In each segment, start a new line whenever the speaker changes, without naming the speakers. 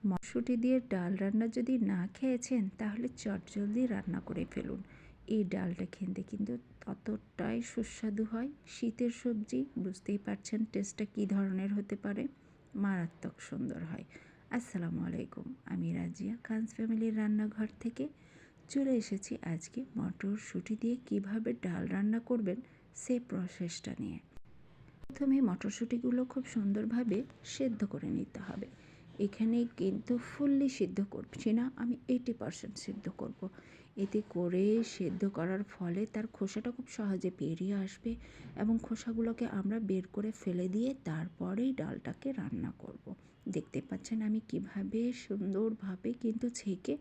মটরশুঁটি দিয়ে ডাল রান্না যদি না খেয়েছেন তাহলে চটজলদি রান্না করে ফেলুন। এই ডালটা খেতে কিন্তু ততটাই সুস্বাদু হয়। শীতের সবজি, বুঝতেই পারছেন টেস্টটা কী ধরনের হতে পারে, মারাত্মক সুন্দর হয়। আসসালামু আলাইকুম, আমি রাজিয়া খানস ফ্যামিলির রান্নাঘর থেকে চলে এসেছি আজকে মটরশুঁটি দিয়ে কিভাবে ডাল রান্না করবেন সে প্রসেসটা নিয়ে। প্রথমে মটরশুঁটিগুলো খুব সুন্দরভাবে সেদ্ধ করে নিতে হবে। এখানে কিন্তু ফুললি সিদ্ধ করছি না, আমি 80% সিদ্ধ করব। এতে করে সেদ্ধ করার ফলে তার খোসাটা খুব সহজে বেরিয়ে আসবে এবং খোসাগুলোকে আমরা বের করে ফেলে দিয়ে তারপরেই ডালটাকে রান্না করব। দেখতে পাচ্ছেন আমি কিভাবে সুন্দরভাবে কিন্তু ছেঁকে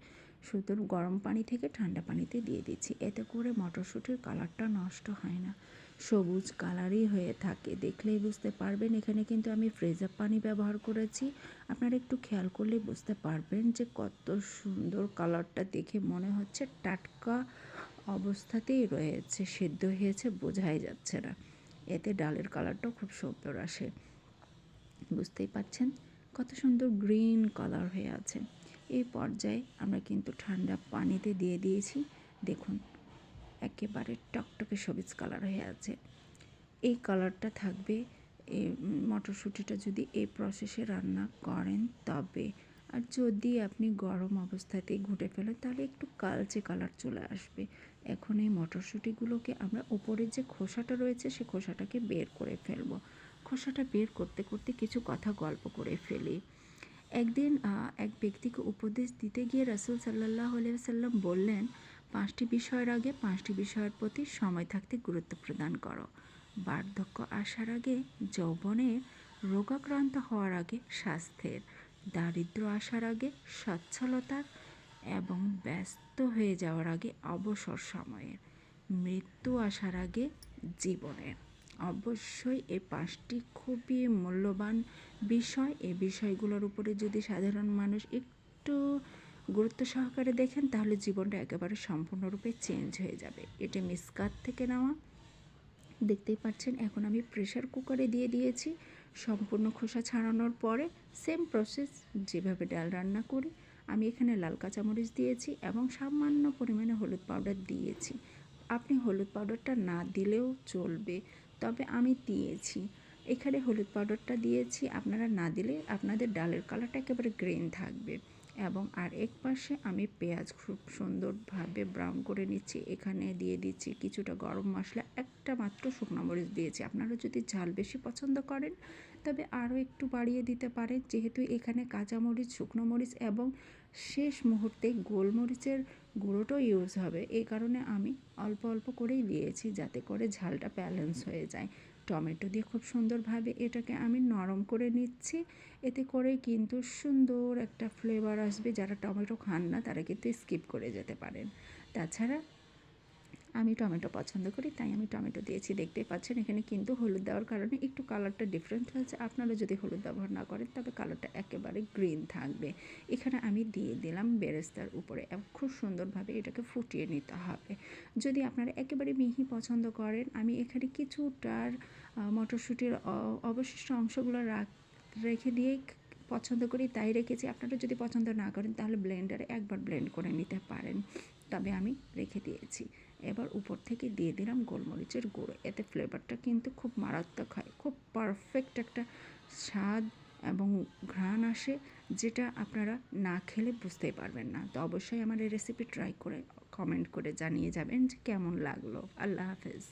শুধু গরম পানি থেকে ঠান্ডা পানিতে দিয়ে দিচ্ছি। এতে করে মটরশুঁটির কালারটা নষ্ট হয় না, সবুজ কালারই হয়ে থাকে। দেখলেই বুঝতে পারবেন এখানে কিন্তু আমি ফ্রিজার পানি ব্যবহার করেছি। আপনারা একটু খেয়াল করলে বুঝতে পারবেন যে কত সুন্দর কালারটা, দেখে মনে হচ্ছে টাটকা অবস্থাতেই রয়েছে, সেদ্ধ হয়েছে বোঝাই যাচ্ছে না। এতে ডালের কালারটাও খুব সুন্দর আসে। বুঝতেই পাচ্ছেন কত সুন্দর গ্রিন কালার হয়ে আছে। এই পর্যায়ে আমরা কিন্তু ঠান্ডা পানিতে দিয়ে দিয়েছি। দেখুন একেবারে টকটকে সবুজ কালার হয়ে আছে। এই কালারটা থাকবে এই মটরশুঁটিটা যদি এই প্রসেসে রান্না করেন তবে। আর যদি আপনি গরম অবস্থাতেই ঘুটে ফেলেন তাহলে একটু কালচে কালার চলে আসবে। এখন এই মটরশুঁটিগুলোকে আমরা উপরের যে খোসাটা রয়েছে সে খোসাটাকে বের করে ফেলবো। খোসাটা বের করতে করতে কিছু কথা গল্প করে ফেলি। একদিন এক ব্যক্তিকে উপদেশ দিতে গিয়ে রাসূল সাল্লাল্লাহু আলাইহি ওয়াসাল্লাম বললেন, 5টি বিষয়ের আগে 5টি বিষয়ের প্রতি সময় থাকতে গুরুত্ব প্রদান করো। বার্ধক্য আসার আগে যৌবনের, রোগাক্রান্ত হওয়ার আগে স্বাস্থ্যের, দারিদ্র্য আসার আগে সচ্ছলতার এবং ব্যস্ত হয়ে যাওয়ার আগে অবসর সময়ের, মৃত্যু আসার আগে জীবনের। অবশ্যই এই 5টি খুবই মূল্যবান বিষয়। এই বিষয়গুলোর উপরে যদি সাধারণ মানুষ একটু গুরুত্ব সহকারে দেখেন তাহলে জীবনটা একেবারে সম্পূর্ণরূপে চেঞ্জ হয়ে যাবে। এটা মিসকাত থেকে নেওয়া। দেখতেই পাচ্ছেন এখন আমি প্রেশার কুকারে দিয়ে দিয়েছি। সম্পূর্ণ খোসা ছাড়ানোর পরে সেম প্রসেস যেভাবে ডাল রান্না করি। আমি এখানে লাল কাঁচামরিচ দিয়েছি এবং সামান্য পরিমাণে হলুদ পাউডার দিয়েছি। আপনি হলুদ পাউডারটা না দিলেও চলবে, তবে আমি দিয়েছি। এখানে হলুদ পাউডারটা দিয়েছি, আপনারা না দিলে আপনাদের ডালের কালারটা একেবারে গ্রিন থাকবে। এবং আর এক পাশে আমি পেঁয়াজ খুব সুন্দরভাবে ব্রাউন করে নিচ্ছি। এখানে দিয়ে দিচ্ছি কিছুটা গরম মশলা, একটা মাত্র শুকনো মরিচ দিয়েছি। আপনারা যদি ঝাল বেশি পছন্দ করেন তবে আরও একটু বাড়িয়ে দিতে পারেন, যেহেতু এখানে কাঁচামরিচ, শুকনো মরিচ এবং শেষ মুহূর্তে গোলমরিচের গুঁড়োটাও ইউজ হবে। এই কারণে আমি অল্প অল্প করেই দিয়েছি যাতে করে ঝালটা ব্যালেন্স হয়ে যায়। টমেটো দিয়ে খুব সুন্দরভাবে এটাকে আমি নরম করে নিচ্ছি। এতে করে কিন্তু সুন্দর একটা ফ্লেভার আসবে। যারা টমেটো খান না তারা কিন্তু স্কিপ করে যেতে পারেন। তাছাড়া আমি টমেটো পছন্দ করি তাই আমি টমেটো দিয়েছি। দেখতেই পাচ্ছেন এখানে কিন্তু হলুদ দেওয়ার কারণে একটু কালারটা ডিফারেন্ট হয়েছে। আপনারা যদি হলুদ ব্যবহার না করেন তবে কালারটা একেবারে গ্রিন থাকবে। এখানে আমি দিয়ে দিলাম বেরেস্তার উপরে এবং খুব সুন্দরভাবে এটাকে ফুটিয়ে নিতে হবে। যদি আপনারা একেবারে মিহি পছন্দ করেন, আমি এখানে কিছুটার মটরশুঁটির অবশিষ্ট অংশগুলো রেখে দিয়েই পছন্দ করি তাই রেখেছি। আপনারা যদি পছন্দ না করেন তাহলে ব্লেন্ডারে একবার ব্লেন্ড করে নিতে পারেন, তবে আমি রেখে দিয়েছি। এবার উপর থেকে দিয়ে দিলাম গোলমরিচের গুঁড়ো। এতে ফ্লেভারটা কিন্তু খুব মারাত্মক হয়, খুব পারফেক্ট একটা স্বাদ এবং ঘ্রাণ আসে, যেটা আপনারা না খেলে বুঝতেই পারবেন না। তো অবশ্যই আমার এই রেসিপি ট্রাই করে কমেন্ট করে জানিয়ে যাবেন যে কেমন লাগলো। আল্লাহ হাফেজ।